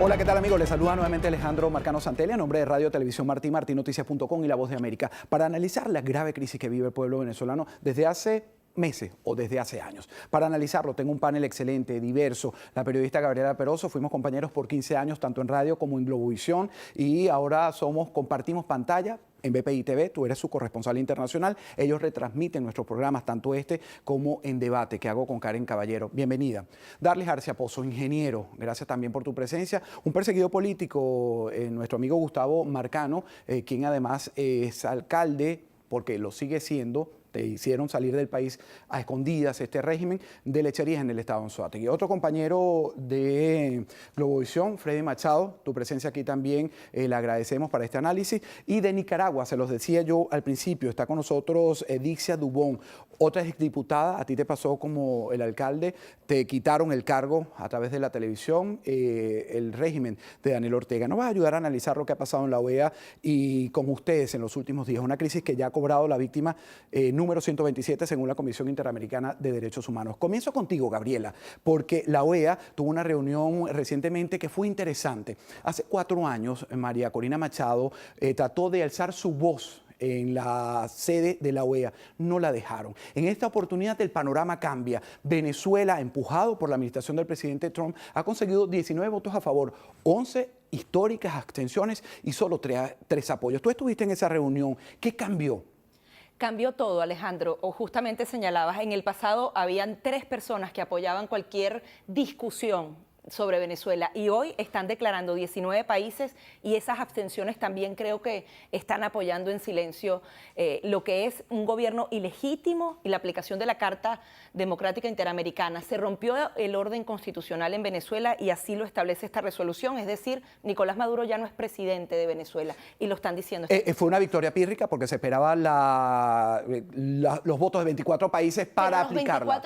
Hola, ¿qué tal, amigos? Les saluda nuevamente Alejandro Marcano Santelli, a nombre de Radio Televisión Martí, martinoticias.com y La Voz de América, para analizar la grave crisis que vive el pueblo venezolano desde hace meses o desde hace años. Para analizarlo tengo un panel excelente, diverso. La periodista Gabriela Peroso, fuimos compañeros por 15 años, tanto en radio como en Globovisión, y ahora compartimos pantalla en BPI TV, tú eres su corresponsal internacional. Ellos retransmiten nuestros programas, tanto este como en Debate, que hago con Karen Caballero. Bienvenida. Darlis Arcia Pozo, ingeniero, gracias también por tu presencia. Un perseguido político, nuestro amigo Gustavo Marcano, quien además es alcalde, porque lo sigue siendo. Te hicieron salir del país a escondidas este régimen de lecherías en el estado de Anzoátegui. Otro compañero de Globovisión, Freddy Machado, tu presencia aquí también, le agradecemos para este análisis. Y de Nicaragua, se los decía yo al principio, está con nosotros Dixia Dubón, otra exdiputada. A ti te pasó como el alcalde, te quitaron el cargo a través de la televisión, el régimen de Daniel Ortega. Nos vas a ayudar a analizar lo que ha pasado en la OEA y con ustedes en los últimos días. Una crisis que ya ha cobrado la víctima número 127 según la Comisión Interamericana de Derechos Humanos. Comienzo contigo, Gabriela, porque la OEA tuvo una reunión recientemente que fue interesante. Hace 4 años, María Corina Machado trató de alzar su voz en la sede de la OEA. No la dejaron. En esta oportunidad el panorama cambia. Venezuela, empujado por la administración del presidente Trump, ha conseguido 19 votos a favor, 11 históricas abstenciones y solo 3 apoyos. Tú estuviste en esa reunión. ¿Qué cambió? Cambió todo, Alejandro. O justamente señalabas, en el pasado habían 3 personas que apoyaban cualquier discusión sobre Venezuela y hoy están declarando 19 países y esas abstenciones también creo que están apoyando en silencio lo que es un gobierno ilegítimo y la aplicación de la Carta Democrática Interamericana. Se rompió el orden constitucional en Venezuela y así lo establece esta resolución, es decir, Nicolás Maduro ya no es presidente de Venezuela y lo están diciendo. Fue una victoria pírrica porque se esperaba los votos de 24 países para aplicarla.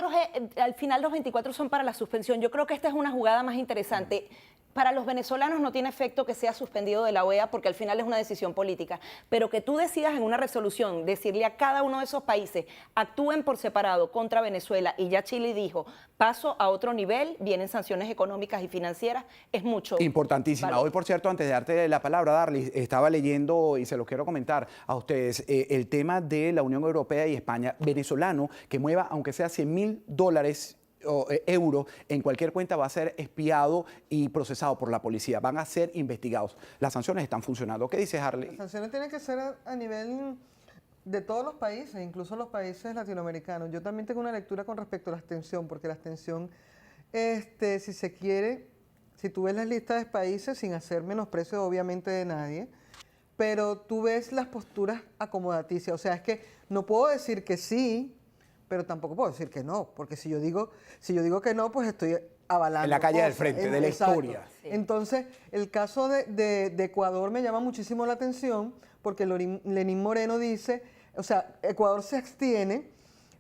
Al final los 24 son para la suspensión. Yo creo que esta es una jugada más interesante. Para los venezolanos no tiene efecto que sea suspendido de la OEA porque al final es una decisión política, pero que tú decidas en una resolución decirle a cada uno de esos países actúen por separado contra Venezuela y ya Chile dijo paso a otro nivel, vienen sanciones económicas y financieras, es mucho. Importantísima. Valor. Hoy, por cierto, antes de darte la palabra, Darlis, estaba leyendo y se los quiero comentar a ustedes el tema de la Unión Europea y España. Venezolano que mueva aunque sea $100,000 o euros en cualquier cuenta va a ser espiado y procesado por la policía. Van a ser investigados. Las sanciones están funcionando. ¿Qué dices, Harley? Las sanciones tienen que ser a nivel de todos los países, incluso los países latinoamericanos. Yo también tengo una lectura con respecto a la abstención, porque la abstención, si se quiere, si tú ves las listas de países, sin hacer menosprecio obviamente de nadie, pero tú ves las posturas acomodaticias. O sea, es que no puedo decir que sí, pero tampoco puedo decir que no, porque si yo digo que no, pues estoy avalando en la calle cosas, del frente, de la historia. Sí. Entonces, el caso de Ecuador me llama muchísimo la atención, porque Lenín Moreno dice, o sea, Ecuador se abstiene,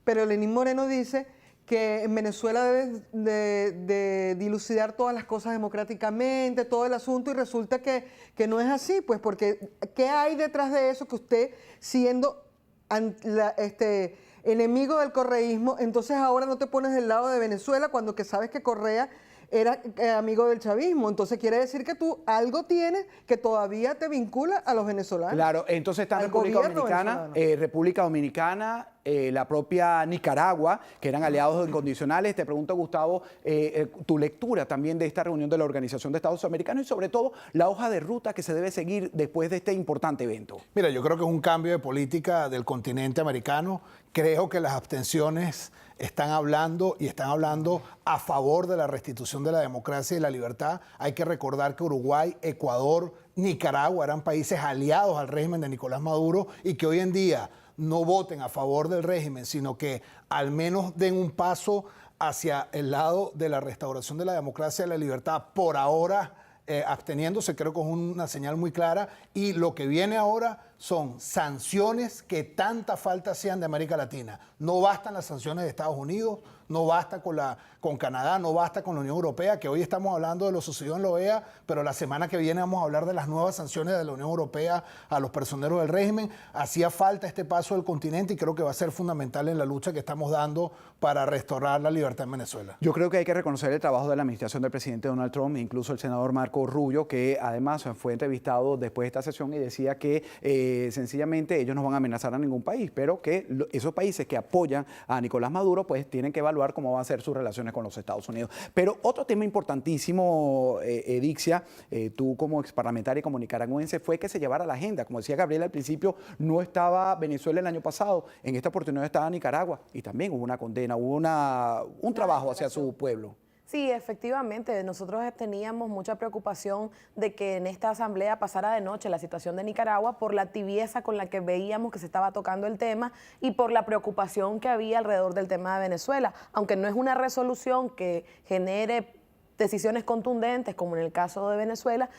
pero Lenín Moreno dice que en Venezuela debe de dilucidar todas las cosas democráticamente, todo el asunto, y resulta que no es así, pues porque ¿qué hay detrás de eso que usted, siendo enemigo del correísmo, entonces ahora no te pones del lado de Venezuela cuando que sabes que Correa era amigo del chavismo? Entonces quiere decir que tú algo tienes que todavía te vincula a los venezolanos. Claro, entonces está República Dominicana, la propia Nicaragua, que eran aliados incondicionales. Te pregunto, Gustavo, tu lectura también de esta reunión de la Organización de Estados Americanos y sobre todo la hoja de ruta que se debe seguir después de este importante evento. Mira, yo creo que es un cambio de política del continente americano. Creo que las abstenciones están hablando a favor de la restitución de la democracia y la libertad. Hay que recordar que Uruguay, Ecuador, Nicaragua eran países aliados al régimen de Nicolás Maduro y que hoy en día no voten a favor del régimen, sino que al menos den un paso hacia el lado de la restauración de la democracia y la libertad, por ahora absteniéndose, creo que es una señal muy clara. Y lo que viene ahora son sanciones que tanta falta hacían de América Latina. No bastan las sanciones de Estados Unidos, no basta con Canadá, no basta con la Unión Europea, que hoy estamos hablando de lo sucedido en la OEA, pero la semana que viene vamos a hablar de las nuevas sanciones de la Unión Europea a los personeros del régimen. Hacía falta este paso del continente y creo que va a ser fundamental en la lucha que estamos dando para restaurar la libertad en Venezuela. Yo creo que hay que reconocer el trabajo de la administración del presidente Donald Trump, incluso el senador Marco Rubio, que además fue entrevistado después de esta sesión y decía que sencillamente ellos no van a amenazar a ningún país, pero que esos países que apoyan a Nicolás Maduro pues tienen que evaluar cómo van a ser sus relaciones con los Estados Unidos. Pero otro tema importantísimo, Edixia, tú como exparlamentaria y como nicaragüense, fue que se llevara a la agenda. Como decía Gabriela al principio, no estaba Venezuela el año pasado, en esta oportunidad estaba Nicaragua y también hubo una condena, hubo un trabajo hacia su pueblo. Sí, efectivamente, nosotros teníamos mucha preocupación de que en esta asamblea pasara de noche la situación de Nicaragua por la tibieza con la que veíamos que se estaba tocando el tema y por la preocupación que había alrededor del tema de Venezuela. Aunque no es una resolución que genere decisiones contundentes, como en el caso de Venezuela,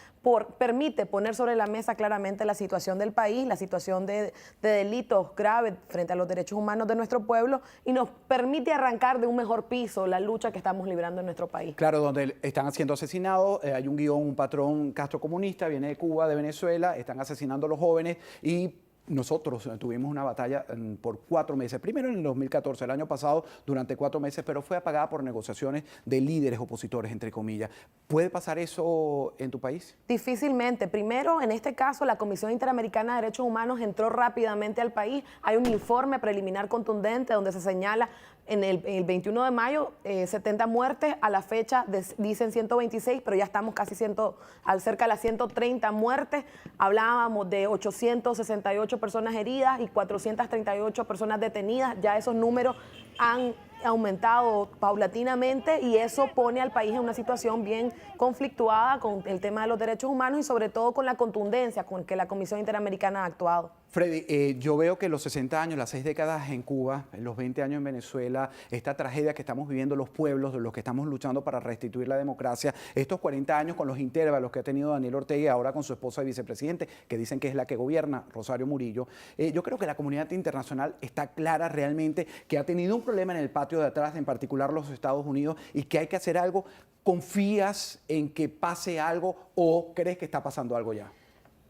permite poner sobre la mesa claramente la situación del país, la situación de delitos graves frente a los derechos humanos de nuestro pueblo y nos permite arrancar de un mejor piso la lucha que estamos librando en nuestro país. Claro, donde están siendo asesinados, hay un guión, un patrón castrocomunista, viene de Cuba, de Venezuela, están asesinando a los jóvenes y nosotros tuvimos una batalla por 4 meses, primero en el 2014, el año pasado, durante 4 meses, pero fue apagada por negociaciones de líderes opositores, entre comillas. ¿Puede pasar eso en tu país? Difícilmente. Primero, en este caso, la Comisión Interamericana de Derechos Humanos entró rápidamente al país. Hay un informe preliminar contundente donde se señala en el 21 de mayo 70 muertes, a la fecha dicen 126, pero ya estamos casi cerca de las 130 muertes. Hablábamos de 868 personas heridas y 438 personas detenidas. Ya esos números han aumentado paulatinamente y eso pone al país en una situación bien conflictuada con el tema de los derechos humanos y sobre todo con la contundencia con que la Comisión Interamericana ha actuado. Freddy, yo veo que los 60 años, las 6 décadas en Cuba, los 20 años en Venezuela, esta tragedia que estamos viviendo los pueblos, de los que estamos luchando para restituir la democracia, estos 40 años con los intervalos que ha tenido Daniel Ortega y ahora con su esposa de vicepresidente, que dicen que es la que gobierna, Rosario Murillo, yo creo que la comunidad internacional está clara realmente que ha tenido un problema en el patio de atrás, en particular los Estados Unidos, y que hay que hacer algo. ¿Confías en que pase algo o crees que está pasando algo ya?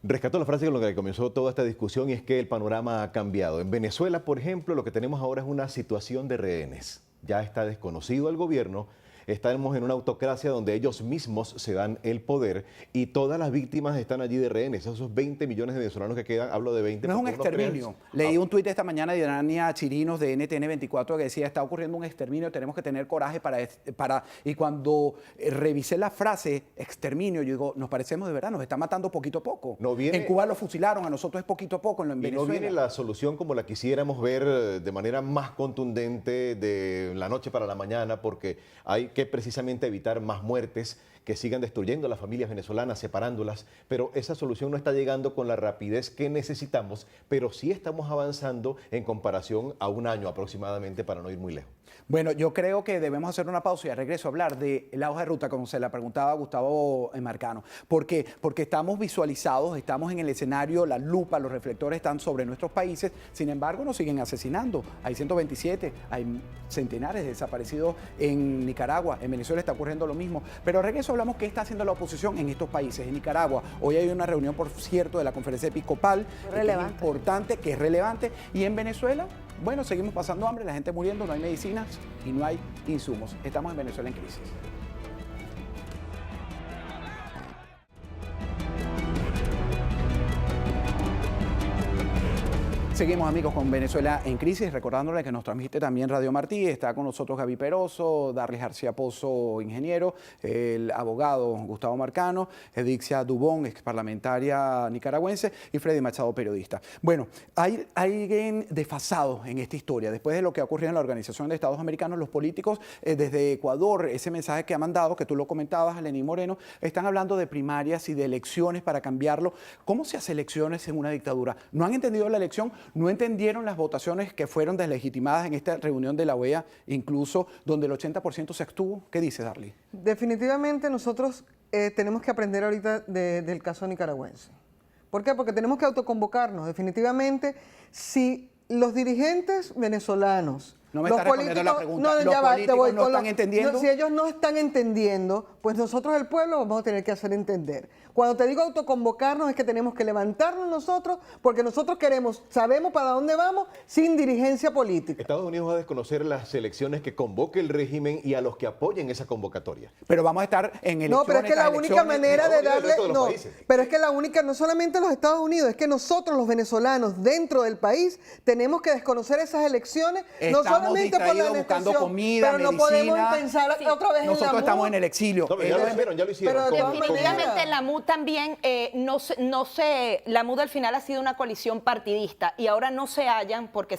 Rescato la frase con la que comenzó toda esta discusión y es que el panorama ha cambiado. En Venezuela, por ejemplo, lo que tenemos ahora es una situación de rehenes. Ya está desconocido el gobierno, estamos en una autocracia donde ellos mismos se dan el poder y todas las víctimas están allí de rehenes. Esos 20 millones de venezolanos que quedan, hablo de 20. No es un exterminio. Leí un tuit esta mañana de Irania Chirinos de NTN 24 que decía, está ocurriendo un exterminio, tenemos que tener coraje para... Y cuando revisé la frase exterminio, yo digo, nos parecemos de verdad, nos están matando poquito a poco. No viene, en Cuba lo fusilaron, a nosotros es poquito a poco, en Venezuela. Y no viene la solución como la quisiéramos ver de manera más contundente de la noche para la mañana, porque hay que precisamente evitar más muertes que sigan destruyendo a las familias venezolanas, separándolas, pero esa solución no está llegando con la rapidez que necesitamos, pero sí estamos avanzando en comparación a un año aproximadamente para no ir muy lejos. Bueno, yo creo que debemos hacer una pausa y al regreso a hablar de la hoja de ruta, como se la preguntaba Gustavo Marcano. ¿Por qué? Porque estamos visualizados, estamos en el escenario, la lupa, los reflectores están sobre nuestros países, sin embargo nos siguen asesinando. Hay 127, hay centenares de desaparecidos en Nicaragua, en Venezuela está ocurriendo lo mismo. Pero al regreso hablamos qué está haciendo la oposición en estos países. En Nicaragua, hoy hay una reunión, por cierto, de la conferencia episcopal, que es importante, que es relevante, y en Venezuela, bueno, seguimos pasando hambre, la gente muriendo, no hay medicinas y no hay insumos. Estamos en Venezuela en crisis. Seguimos, amigos, con Venezuela en crisis, recordándole que nos transmite también Radio Martí. Está con nosotros Gaby Peroso, Darlis García Pozo, ingeniero, el abogado Gustavo Marcano, Edixia Dubón, exparlamentaria nicaragüense, y Freddy Machado, periodista. Bueno, hay alguien desfasado en esta historia. Después de lo que ha ocurrido en la Organización de Estados Americanos, los políticos desde Ecuador, ese mensaje que ha mandado, que tú lo comentabas, Lenín Moreno, están hablando de primarias y de elecciones para cambiarlo. ¿Cómo se hace elecciones en una dictadura? ¿No han entendido la elección? ¿No entendieron las votaciones que fueron deslegitimadas en esta reunión de la OEA, incluso donde el 80% se abstuvo? ¿Qué dice Darly? Definitivamente nosotros tenemos que aprender ahorita del caso nicaragüense. ¿Por qué? Porque tenemos que autoconvocarnos. Definitivamente, si los dirigentes venezolanos No me Los está respondiendo la pregunta. no, ¿Los ya va, te políticos voy no con están entendiendo? no, si ellos no están entendiendo, pues nosotros el pueblo vamos a tener que hacer entender. Cuando te digo autoconvocarnos es que tenemos que levantarnos nosotros porque nosotros sabemos para dónde vamos sin dirigencia política. Estados Unidos va a desconocer las elecciones que convoque el régimen y a los que apoyen esa convocatoria. Pero vamos a estar en elecciones. No, pero es que la única manera de darle... No, países. pero es que la única, no solamente los Estados Unidos, es que nosotros los venezolanos dentro del país tenemos que desconocer esas elecciones, no Estamos solamente por la distraídos buscando anexación, comida, pero no medicina. podemos pensar otra vez en la Nosotros estamos MUD. en el exilio. No, pero ya lo hicieron, ya lo hicieron. Pero de todas Definitivamente maneras. la MUD también, la MUD al final ha sido una coalición partidista y ahora no se hallan, porque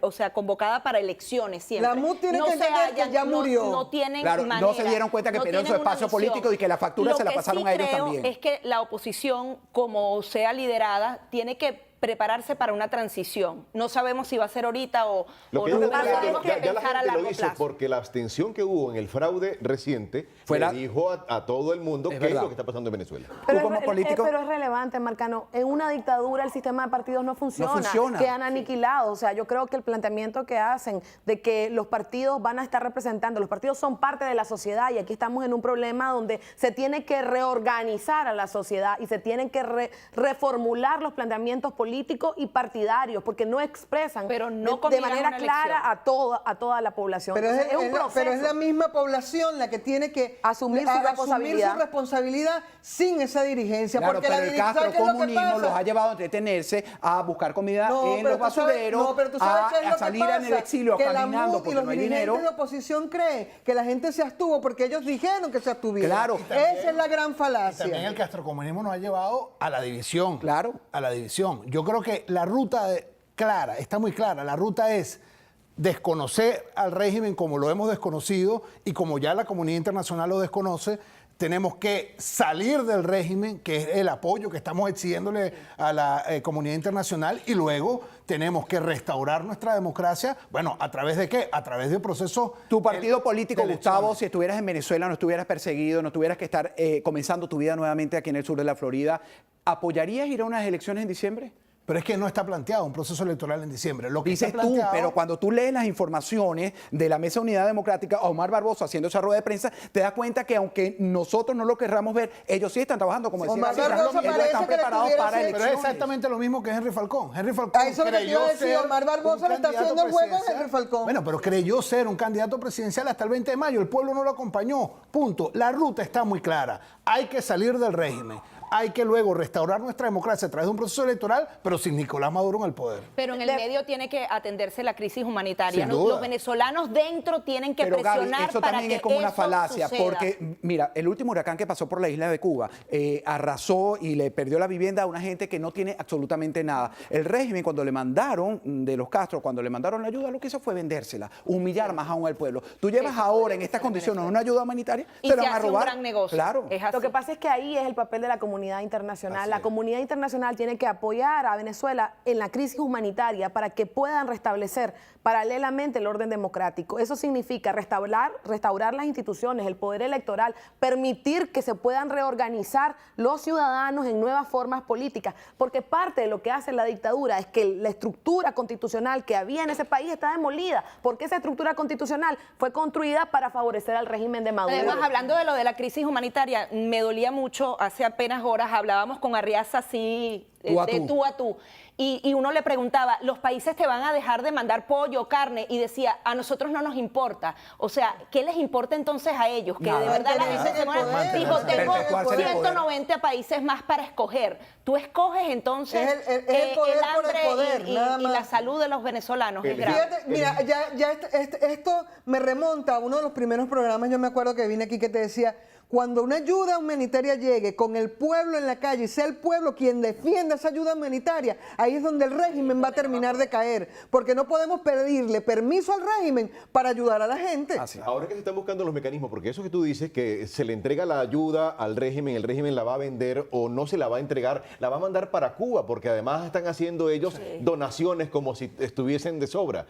o sea, convocada para elecciones siempre. La MUD tiene no que se entender que hallan, ya murió. No tienen Claro, manera, no se dieron cuenta que no perdieron su tienen una espacio visión. político y que la factura se la pasaron a ellos Lo que sí también. creo es que la oposición, como sea liderada, tiene que prepararse para una transición. No sabemos si va a ser ahorita o Lo que no, yo pero creo tenemos que que ya la pensar a gente lo largo hizo plazo. porque la abstención que hubo en el fraude reciente le dijo a todo el mundo Es qué es verdad. lo que está pasando en Venezuela. Tú como político- pero es relevante, Marcano. En una dictadura el sistema de partidos no funciona. funciona. Quedan aniquilados. O sea, yo creo que el planteamiento que hacen de que los partidos van a estar representando, los partidos son parte de la sociedad y aquí estamos en un problema donde se tiene que reorganizar a la sociedad y se tienen que reformular los planteamientos políticos y partidarios porque no expresan Pero no de combinan manera una clara a toda la población. Pero Entonces, un proceso. pero es la misma población la que tiene que Asumir su responsabilidad. asumir su responsabilidad sin esa dirigencia. Claro, porque pero la el dirigencia, ¿sabes qué es lo que castrocomunismo pasa? los ha llevado a entretenerse, a buscar comida No, en pero los tú sabes- basureros, no, pero tú sabes qué es lo a que salir en el pasa, exilio que la caminando MUD y porque los no hay dirigentes dinero. de la oposición creen que la gente se abstuvo porque ellos dijeron que se abstuvieron. Claro. Esa es la gran Y falacia. también el castrocomunismo nos ha llevado a la división. Claro. A la división. Yo creo que la ruta clara, está muy clara. La ruta es desconocer al régimen como lo hemos desconocido y como ya la comunidad internacional lo desconoce. Tenemos que salir del régimen, que es el apoyo que estamos exigiéndole a la comunidad internacional, y luego tenemos que restaurar nuestra democracia. Bueno, ¿a través de qué? A través de procesos. Tu partido político, de Gustavo, elecciones. si estuvieras en Venezuela, no estuvieras perseguido, no tuvieras que estar comenzando tu vida nuevamente aquí en el sur de la Florida, ¿apoyarías ir a unas elecciones en diciembre? Pero es que no está planteado un proceso electoral en diciembre. Lo que Dices está tú, planteado, pero cuando tú lees las informaciones de la Mesa de Unidad Democrática, Omar Barbosa haciendo esa rueda de prensa, te das cuenta que aunque nosotros no lo querramos ver, ellos sí están trabajando, como decía Omar César, Barbosa ellos parece están que le preparados estuviera para haciendo- Pero es elecciones. exactamente lo mismo que Henry Falcón. Henry Falcón A eso es lo que te creyó iba a decir, ser Omar Barbosa un le está candidato haciendo el juego a presidencial. Henry Falcón. Bueno, pero creyó ser un candidato presidencial hasta el 20 de mayo. El pueblo no lo acompañó. Punto. La ruta está muy clara. Hay que salir del régimen. Hay que luego restaurar nuestra democracia a través de un proceso electoral, pero sin Nicolás Maduro en el poder. Pero en el medio tiene que atenderse la crisis humanitaria. Sin ¿No? duda. Los venezolanos dentro tienen que Pero Gaby, presionar eso para también que es como una eso falacia, suceda. porque mira, el último huracán que pasó por la isla de Cuba arrasó y le perdió la vivienda a una gente que no tiene absolutamente nada. El régimen, cuando le mandaron de los Castro, cuando le mandaron la ayuda, lo que hizo fue vendérsela, humillar más aún al pueblo. Tú llevas Eso ahora puede en estas ser en condiciones Venezuela. una ayuda humanitaria, Y se la se van a hace un robar. gran negocio. Claro. Es así. Lo que pasa es que ahí es el papel de la comunidad internacional. Así La es. comunidad internacional tiene que apoyar a Venezuela en la crisis humanitaria para que puedan restablecer paralelamente el orden democrático. Eso significa restaurar las instituciones, el poder electoral, permitir que se puedan reorganizar los ciudadanos en nuevas formas políticas, porque parte de lo que hace la dictadura es que la estructura constitucional que había en ese país está demolida, porque esa estructura constitucional fue construida para favorecer al régimen de Maduro. Además, hablando de lo de la crisis humanitaria, me dolía mucho, hace apenas horas hablábamos con Arriaza así, Tú a de tú. tú a tú, y uno le preguntaba, ¿los países te van a dejar de mandar pollo, carne? Y decía, a nosotros no nos importa. O sea, ¿qué les importa entonces a ellos? Que Nada. de verdad la Mantenerse gente se en el muera. poder. Dijo, tengo Perpetuarse en el poder. 190 países más para escoger. Tú escoges entonces Es el poder por el hambre poder, nada y más. la salud de los venezolanos. Es grave. Fíjate, mira, ya esto me remonta a uno de los primeros programas, yo me acuerdo que vine aquí que te decía, cuando una ayuda humanitaria llegue con el pueblo en la calle y sea el pueblo quien defienda esa ayuda humanitaria, ahí es donde el régimen va a terminar de caer, porque no podemos pedirle permiso al régimen para ayudar a la gente. Así. Ahora que se están buscando los mecanismos, porque eso que tú dices, que se le entrega la ayuda al régimen, el régimen la va a vender o no se la va a entregar, la va a mandar para Cuba, porque además están haciendo ellos donaciones como si estuviesen de sobra.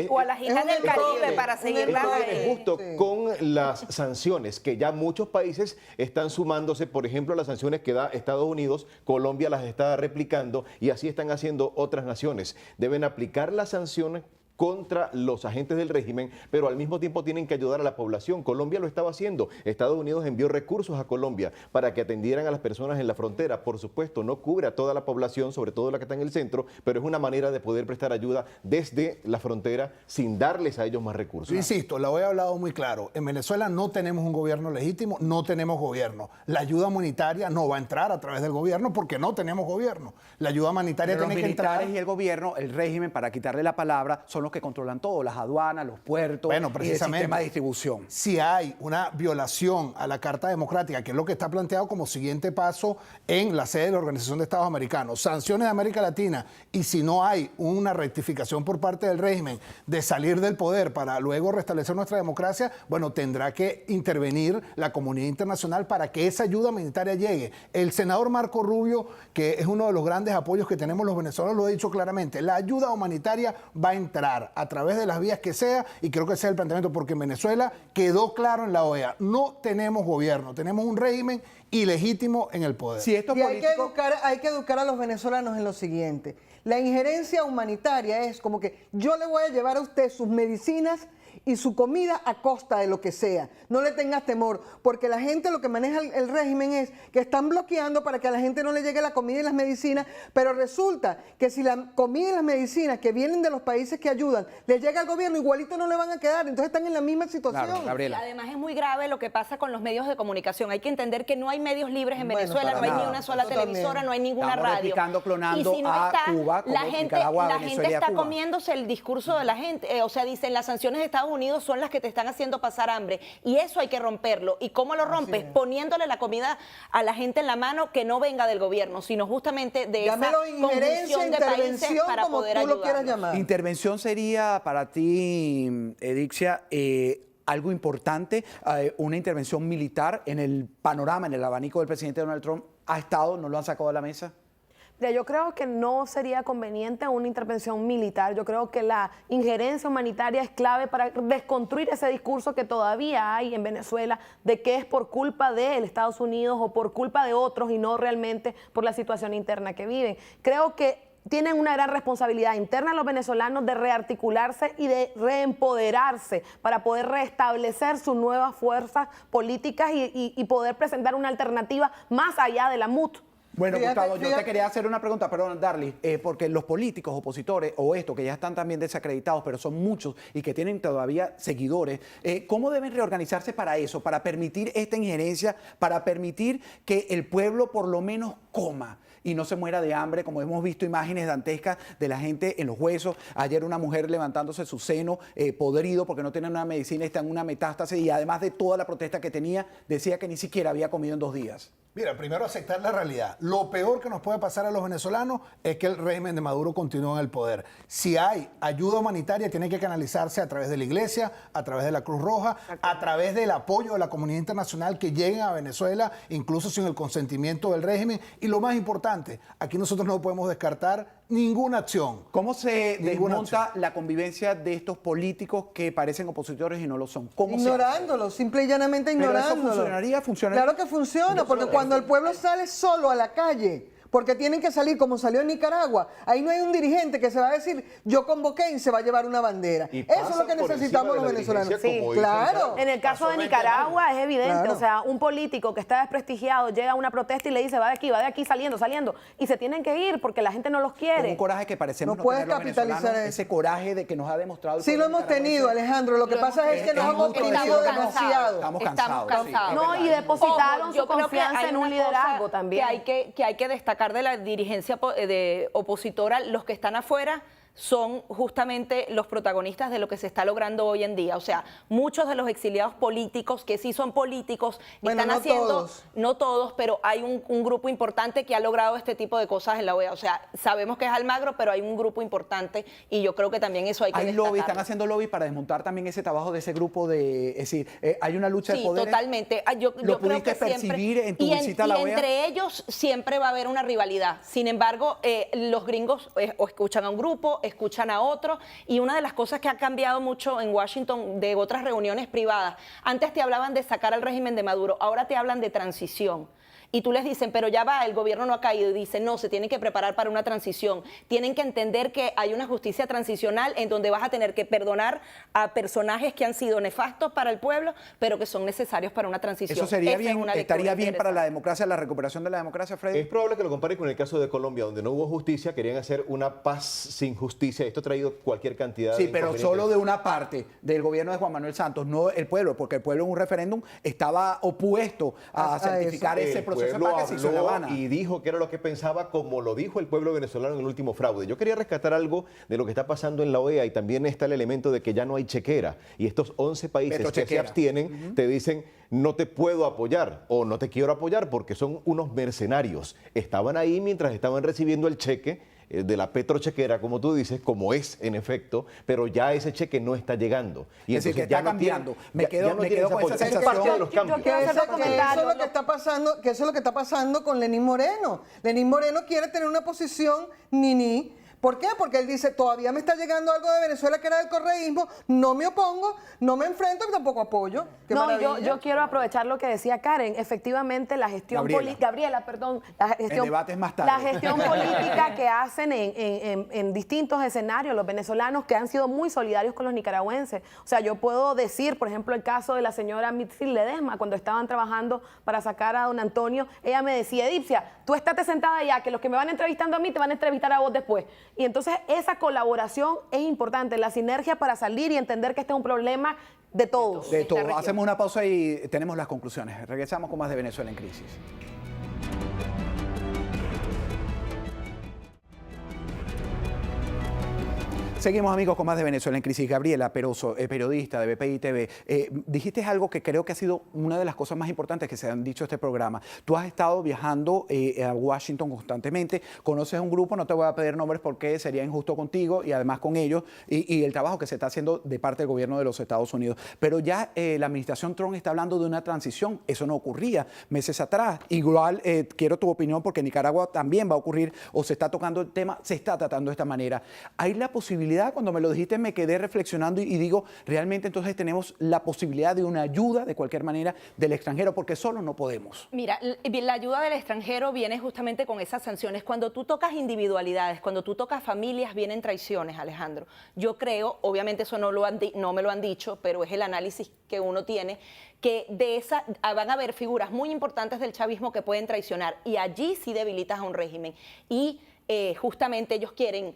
O a las es islas un del enfoque, Caribe para un seguirlas. enfoque. Es justo Sí. con las sanciones que ya muchos países están sumándose, por ejemplo, a las sanciones que da Estados Unidos, Colombia las está replicando y así están haciendo otras naciones. Deben aplicar las sanciones contra los agentes del régimen, pero al mismo tiempo tienen que ayudar a la población. Colombia lo estaba haciendo. Estados Unidos envió recursos a Colombia para que atendieran a las personas en la frontera. Por supuesto, no cubre a toda la población, sobre todo la que está en el centro, pero es una manera de poder prestar ayuda desde la frontera sin darles a ellos más recursos. Yo insisto, lo he hablado muy claro. En Venezuela no tenemos un gobierno legítimo, no tenemos gobierno. La ayuda humanitaria no va a entrar a través del gobierno porque no tenemos gobierno. La ayuda humanitaria Pero los tiene que entrar. militares y el gobierno, el régimen, para quitarle la palabra, son los que controlan todo, las aduanas, los puertos Bueno, y el precisamente, sistema de distribución. si hay una violación a la Carta Democrática, que es lo que está planteado como siguiente paso en la sede de la Organización de Estados Americanos, sanciones de América Latina, y si no hay una rectificación por parte del régimen de salir del poder para luego restablecer nuestra democracia, bueno, tendrá que intervenir la comunidad internacional para que esa ayuda humanitaria llegue. El senador Marco Rubio, que es uno de los grandes apoyos que tenemos los venezolanos, lo ha dicho claramente, la ayuda humanitaria va a entrar a través de las vías que sea, y creo que ese es el planteamiento, porque en Venezuela quedó claro en la OEA, no tenemos gobierno, tenemos un régimen ilegítimo en el poder. Si estos Y hay políticos... que educar a los venezolanos en lo siguiente. La injerencia humanitaria es como que yo le voy a llevar a usted sus medicinas y su comida a costa de lo que sea. No le tengas temor, porque la gente, lo que maneja el régimen es que están bloqueando para que a la gente no le llegue la comida y las medicinas, pero resulta que si la comida y las medicinas que vienen de los países que ayudan les llega al gobierno, igualito no le van a quedar, entonces están en la misma situación. Claro, Y Gabriela. además es muy grave lo que pasa con los medios de comunicación. Hay que entender que no hay medios libres en Bueno, Venezuela, para no hay nada. ni una sola Eso también. televisora, no hay ninguna Estamos radio. replicando, clonando Y si no a está, Cuba, como la gente, Nicaragua, la Venezuela gente y a está Cuba. comiéndose el discurso de la gente. O sea, dicen, las sanciones de Estados Unidos son las que te están haciendo pasar hambre. Y eso hay que romperlo. ¿Y cómo lo rompes? Poniéndole la comida a la gente en la mano que no venga del gobierno, sino justamente de Llámelo esa injerencia, conjunción de países intervención, para como poder tú lo quieras ayudarlos. llamar. Intervención sería para ti, Edixia, algo importante, una intervención militar en el panorama, en el abanico del presidente Donald Trump. ¿Ha estado, no lo han sacado de la mesa? Mira, yo creo que no sería conveniente una intervención militar. Yo creo que la injerencia humanitaria es clave para desconstruir ese discurso que todavía hay en Venezuela de que es por culpa de Estados Unidos o por culpa de otros y no realmente por la situación interna que viven. Creo que tienen una gran responsabilidad interna los venezolanos de rearticularse y de reempoderarse para poder restablecer sus nuevas fuerzas políticas y poder presentar una alternativa más allá de la MUT. Bueno, Fíjate, Gustavo, yo te fíjate. quería hacer una pregunta, perdón, Darly, porque los políticos opositores, o estos que ya están también desacreditados, pero son muchos y que tienen todavía seguidores, ¿cómo deben reorganizarse para eso, para permitir esta injerencia, para permitir que el pueblo por lo menos coma y no se muera de hambre, como hemos visto imágenes dantescas de la gente en los huesos? Ayer una mujer levantándose su seno podrido porque no tiene una medicina, está en una metástasis, y además de toda la protesta que tenía, decía que ni siquiera había comido en 2 días. Mira, primero aceptar la realidad. Lo peor que nos puede pasar a los venezolanos es que el régimen de Maduro continúe en el poder. Si hay ayuda humanitaria, tiene que canalizarse a través de la Iglesia, a través de la Cruz Roja, a través del apoyo de la comunidad internacional que lleguen a Venezuela, incluso sin el consentimiento del régimen. Y lo más importante, aquí nosotros no podemos descartar ninguna acción. ¿Cómo se Ninguna desmonta opción. la convivencia de estos políticos que parecen opositores y no lo son? ¿Cómo se hace? Ignorándolo, simple y llanamente Pero eso ignorándolo. funcionaría. Claro que funciona, porque cuando el pueblo sale solo a la calle, porque tienen que salir como salió en Nicaragua, ahí no hay un dirigente que se va a decir, yo convoqué y se va a llevar una bandera. Y Eso es pasan lo que por necesitamos encima de los la venezolanos. dirigencia, como Sí, dicen, claro. En el caso de Pasó 20 Nicaragua es evidente, Claro. o sea, un político que está desprestigiado llega a una protesta y le dice, va de aquí, saliendo, y se tienen que ir porque la gente no los Con quiere. un coraje que parecemos No no puedes tener los venezolanos, capitalizar eso. ese coraje de que nos ha demostrado el Sí lo pueblo hemos tenido, nicaragüense. Alejandro. Lo que pasa es que nos hemos hemos oprimido cansados. demasiado. Estamos Estamos cansados. sí, cansados. es No, verdad. y depositaron Ojo, su yo creo que confianza hay en un una liderazgo cosa también. que hay que destacar de la dirigencia de opositora. Los que están afuera son justamente los protagonistas de lo que se está logrando hoy en día. O sea, muchos de los exiliados políticos, que sí son políticos, Bueno, están no haciendo, todos. no todos, pero hay un grupo importante que ha logrado este tipo de cosas en la OEA. O sea, sabemos que es Almagro, pero hay un grupo importante y yo creo que también eso hay que Hay destacarlo. lobby, están haciendo lobby para desmontar también ese trabajo de ese grupo de... Es decir, hay una lucha de Sí, poderes. totalmente. Yo ¿Lo creo pudiste que siempre, percibir en tu y visita a la y OEA? entre ellos siempre va a haber una rivalidad. Sin embargo, los gringos o escuchan a un grupo, escuchan a otro, y una de las cosas que ha cambiado mucho en Washington de otras reuniones privadas, antes te hablaban de sacar al régimen de Maduro, ahora te hablan de transición. y tú les dicen, pero ya va, el gobierno no ha caído, y dicen, no, se tienen que preparar para una transición. Tienen que entender que hay una justicia transicional en donde vas a tener que perdonar a personajes que han sido nefastos para el pueblo, pero que son necesarios para una transición. Eso sería Esa es bien, una lectura estaría bien para la interesante. democracia, la recuperación de la democracia, Freddy. Es probable que lo compare con el caso de Colombia, donde no hubo justicia, querían hacer una paz sin justicia. Esto ha traído cualquier cantidad Sí, de pero inconvenientes. solo de una parte del gobierno de Juan Manuel Santos, no el pueblo, porque el pueblo en un referéndum estaba opuesto a certificar ese El proceso de pueblo paz que se hizo en La habló Habana. y dijo que era lo que pensaba, como lo dijo el pueblo venezolano en el último fraude. Yo quería rescatar algo de lo que está pasando en la OEA, y también está el elemento de que ya no hay chequera, y estos 11 países que se Petrochequera. abstienen te dicen: no te puedo apoyar o no te quiero apoyar porque son unos mercenarios. Estaban ahí mientras estaban recibiendo el cheque de la petrochequera, como tú dices, como es en efecto, pero ya ese cheque no está llegando. Y Es decir, que entonces ya está no tienen- cambiando. Me ya quedo no con tienen ese esa apoyo. Es sensación. parte de los Yo cambios. quiero hacer dos Que eso comentarios. es lo que está pasando, que eso es lo que está pasando con Lenín Moreno. Lenín Moreno quiere tener una posición ni. ¿Por qué? Porque él dice, todavía me está llegando algo de Venezuela que era del correísmo, no me opongo, no me enfrento y tampoco apoyo. ¡Qué No, maravilla! yo quiero aprovechar lo que decía Karen. Efectivamente, la gestión Gabriela. Gabriela, perdón. La gestión, debate es más tarde. La gestión política que hacen en distintos escenarios los venezolanos, que han sido muy solidarios con los nicaragüenses. O sea, yo puedo decir, por ejemplo, el caso de la señora Mitzi Ledesma, cuando estaban trabajando para sacar a don Antonio, ella me decía: Edipcia, tú estate sentada allá, que los que me van entrevistando a mí te van a entrevistar a vos después. Y entonces esa colaboración es importante, la sinergia para salir y entender que este es un problema de todos. De esta todo. región. Hacemos una pausa y tenemos las conclusiones. Regresamos con más de Venezuela en crisis. Seguimos, amigos, con más de Venezuela en crisis. Gabriela Peroso, periodista de BPI TV. Dijiste algo que creo que ha sido una de las cosas más importantes que se han dicho en este programa. Tú has estado viajando a Washington constantemente, conoces un grupo, no te voy a pedir nombres porque sería injusto contigo y además con ellos, y el trabajo que se está haciendo de parte del gobierno de los Estados Unidos. Pero ya la administración Trump está hablando de una transición. Eso no ocurría meses atrás. Igual quiero tu opinión, porque en Nicaragua también va a ocurrir, o se está tocando el tema, se está tratando de esta manera. Hay la posibilidad, cuando me lo dijiste me quedé reflexionando y digo, realmente entonces tenemos la posibilidad de una ayuda de cualquier manera del extranjero, porque solo no podemos. Mira, la ayuda del extranjero viene justamente con esas sanciones. Cuando tú tocas individualidades, cuando tú tocas familias, vienen traiciones, Alejandro. Yo creo, obviamente eso no me lo han dicho, pero es el análisis que uno tiene, que van a haber figuras muy importantes del chavismo que pueden traicionar, y allí sí debilitas a un régimen. Y justamente ellos quieren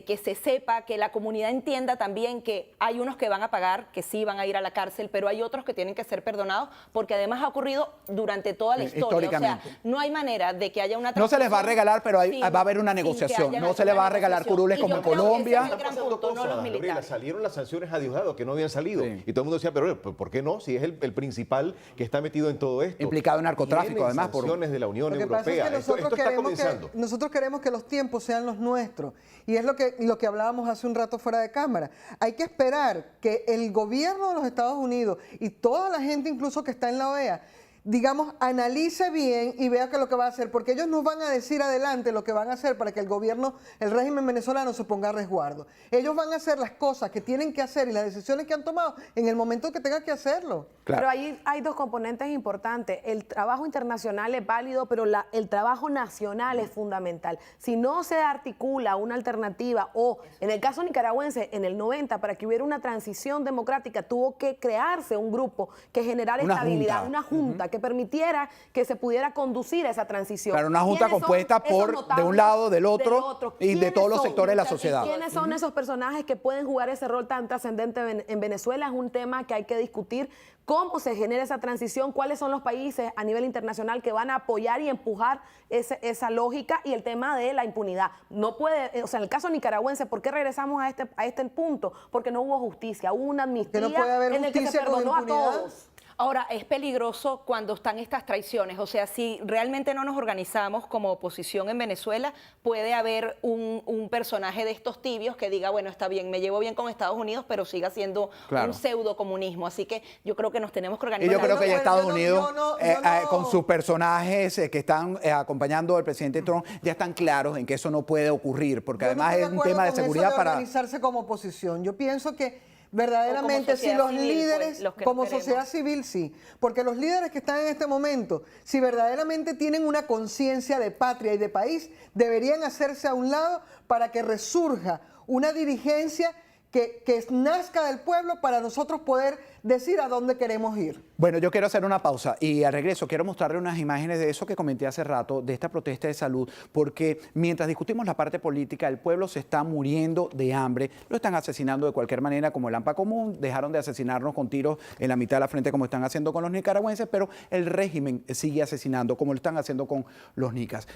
que se sepa, que la comunidad entienda también que hay unos que van a pagar, que sí van a ir a la cárcel, pero hay otros que tienen que ser perdonados, porque además ha ocurrido durante toda la historia. O sea, históricamente. no hay manera de que haya una No se les va a regalar, pero va a haber una sin que negociación. haya No se les va a regalar negociación. curules Y como yo en creo que Colombia. ese es el gran Pasando punto, no cosas, los Gabriela, militares. salieron las sanciones a Diosdado que no habían salido, Sí. y todo el mundo decía, pero ¿por qué no? Si es el principal que está metido en todo esto. Implicado en narcotráfico, Vienen además, por- sanciones de la Unión Lo que pasa es Europea. que Esto está comenzando. nosotros queremos que los tiempos sean los nuestros. Y es lo que hablábamos hace un rato fuera de cámara. Hay que esperar que el gobierno de los Estados Unidos y toda la gente incluso que está en la OEA, digamos, analice bien y vea qué es lo que va a hacer, porque ellos nos van a decir adelante lo que van a hacer para que el gobierno, el régimen venezolano se ponga a resguardo. Ellos van a hacer las cosas que tienen que hacer y las decisiones que han tomado en el momento que tengan que hacerlo. Claro. Pero ahí hay dos componentes importantes. El trabajo internacional es válido, pero el trabajo nacional es fundamental. Si no se articula una alternativa, o en el caso nicaragüense, en el 90, para que hubiera una transición democrática, tuvo que crearse un grupo que generara Una estabilidad, junta. una junta que permitiera que se pudiera conducir esa transición. Claro, una junta ¿Quiénes son compuesta esos por de notables un lado, del otro, y de ¿Quiénes todos los son? sectores de la ¿Y sociedad. ¿Quiénes son esos personajes que pueden jugar ese rol tan trascendente en Venezuela? Es un tema que hay que discutir. ¿Cómo se genera esa transición? ¿Cuáles son los países a nivel internacional que van a apoyar y empujar esa lógica? Y el tema de la impunidad. No puede, o sea, en el caso nicaragüense, ¿por qué regresamos a este punto? Porque no hubo justicia, hubo una amnistía Que no puede haber en el que se justicia con perdonó a impunidad. todos. Ahora, es peligroso cuando están estas traiciones. O sea, si realmente no nos organizamos como oposición en Venezuela, puede haber un personaje de estos tibios que diga, bueno, está bien, me llevo bien con Estados Unidos, pero siga siendo Claro. un pseudocomunismo. Así que yo creo que nos tenemos que Y organizar. yo creo que ya Bueno, Estados yo no- Unidos, yo no- con sus personajes que están acompañando al presidente Trump, ya están claros en que eso no puede ocurrir, porque Yo no además estoy es un acuerdo tema de con eso seguridad de para... organizarse como oposición. Yo pienso que verdaderamente, O como si sociedad los civil, pues, líderes, los que como no queremos. sociedad civil, sí, porque los líderes que están en este momento, si verdaderamente tienen una conciencia de patria y de país, deberían hacerse a un lado para que resurja una dirigencia que nazca del pueblo para nosotros poder decir a dónde queremos ir. Bueno, yo quiero hacer una pausa y al regreso quiero mostrarle unas imágenes de eso que comenté hace rato, de esta protesta de salud, porque mientras discutimos la parte política, el pueblo se está muriendo de hambre, lo están asesinando de cualquier manera como el AMPA común, dejaron de asesinarnos con tiros en la mitad de la frente como están haciendo con los nicaragüenses, pero el régimen sigue asesinando como lo están haciendo con los nicas.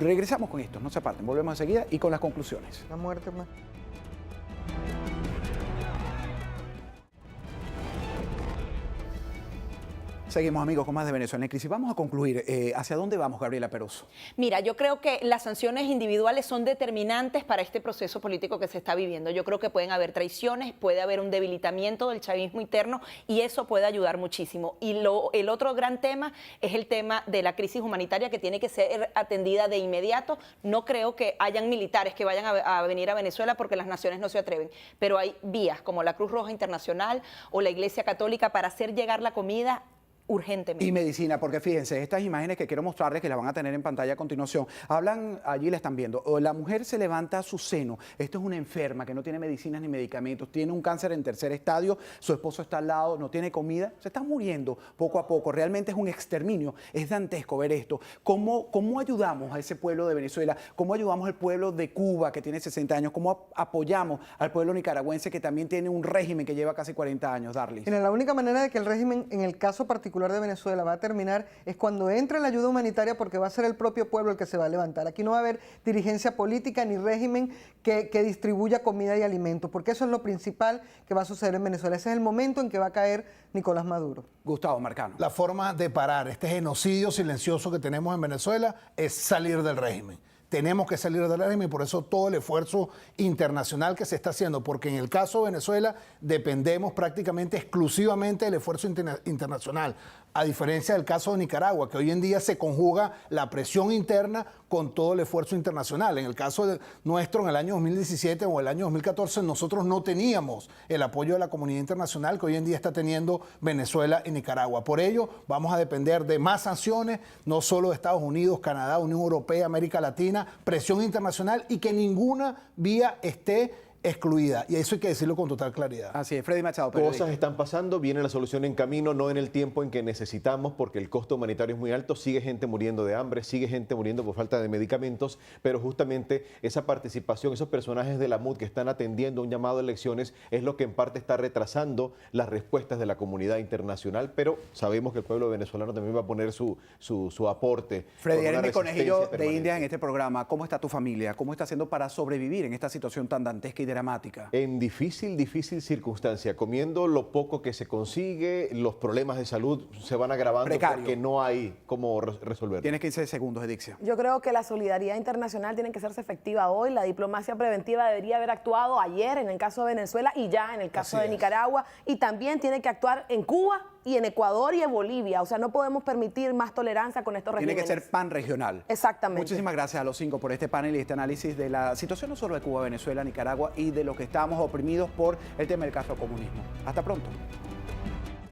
Regresamos con esto, no se aparten, volvemos enseguida y con las conclusiones. La muerte más. Seguimos, amigos, con más de Venezuela en Crisis. Vamos a concluir. ¿Hacia dónde vamos, Gabriela Peroso? Mira, yo creo que las sanciones individuales son determinantes para este proceso político que se está viviendo. Yo creo que pueden haber traiciones, puede haber un debilitamiento del chavismo interno y eso puede ayudar muchísimo. Y el otro gran tema es el tema de la crisis humanitaria que tiene que ser atendida de inmediato. No creo que hayan militares que vayan a venir a Venezuela porque las naciones no se atreven, pero hay vías como la Cruz Roja Internacional o la Iglesia Católica para hacer llegar la comida urgentemente. Y medicina, porque fíjense, estas imágenes que quiero mostrarles, que las van a tener en pantalla a continuación, hablan, allí la están viendo, la mujer se levanta su seno, esto es una enferma que no tiene medicinas ni medicamentos, tiene un cáncer en tercer estadio, su esposo está al lado, no tiene comida, se está muriendo poco a poco, realmente es un exterminio, es dantesco ver esto. ¿Cómo ayudamos a ese pueblo de Venezuela? ¿Cómo ayudamos al pueblo de Cuba que tiene 60 años? ¿Cómo apoyamos al pueblo nicaragüense que también tiene un régimen que lleva casi 40 años, Darlis? Mira, la única manera de que el régimen, en el caso particular de Venezuela, va a terminar es cuando entre la ayuda humanitaria, porque va a ser el propio pueblo el que se va a levantar. Aquí no va a haber dirigencia política ni régimen que distribuya comida y alimentos, porque eso es lo principal que va a suceder en Venezuela. Ese es el momento en que va a caer Nicolás Maduro. Gustavo Marcano. La forma de parar este genocidio silencioso que tenemos en Venezuela es salir del régimen. Tenemos que salir del régimen y por eso todo el esfuerzo internacional que se está haciendo, porque en el caso de Venezuela dependemos prácticamente exclusivamente del esfuerzo internacional, a diferencia del caso de Nicaragua, que hoy en día se conjuga la presión interna con todo el esfuerzo internacional. En el caso nuestro, en el año 2017 o el año 2014, nosotros no teníamos el apoyo de la comunidad internacional que hoy en día está teniendo Venezuela y Nicaragua. Por ello, vamos a depender de más sanciones, no solo de Estados Unidos, Canadá, Unión Europea, América Latina, presión internacional y que ninguna vía esté excluida. Y eso hay que decirlo con total claridad. Así es, Freddy Machado. Cosas están pasando, viene la solución en camino, no en el tiempo en que necesitamos, porque el costo humanitario es muy alto, sigue gente muriendo de hambre, sigue gente muriendo por falta de medicamentos, pero justamente esa participación, esos personajes de la MUD que están atendiendo un llamado a elecciones, es lo que en parte está retrasando las respuestas de la comunidad internacional, pero sabemos que el pueblo venezolano también va a poner su aporte. Freddy, con una eres mi conejillo resistencia de permanente. Indias en este programa. ¿Cómo está tu familia? ¿Cómo está haciendo para sobrevivir en esta situación tan dantesca y dramática? En difícil circunstancia, comiendo lo poco que se consigue, los problemas de salud se van agravando Precario. porque no hay cómo resolverlo. Tienes 15 segundos, Edixia. Yo creo que la solidaridad internacional tiene que hacerse efectiva hoy. La diplomacia preventiva debería haber actuado ayer en el caso de Venezuela y ya en el caso Así de es. Nicaragua. Y también tiene que actuar en Cuba y en Ecuador y en Bolivia. O sea, no podemos permitir más tolerancia con estos Tiene regímenes. que ser pan regional. Exactamente. Muchísimas gracias a los 5 por este panel y este análisis de la situación no solo de Cuba, Venezuela, Nicaragua y de los que estamos oprimidos por el tema del caso comunismo. Hasta pronto.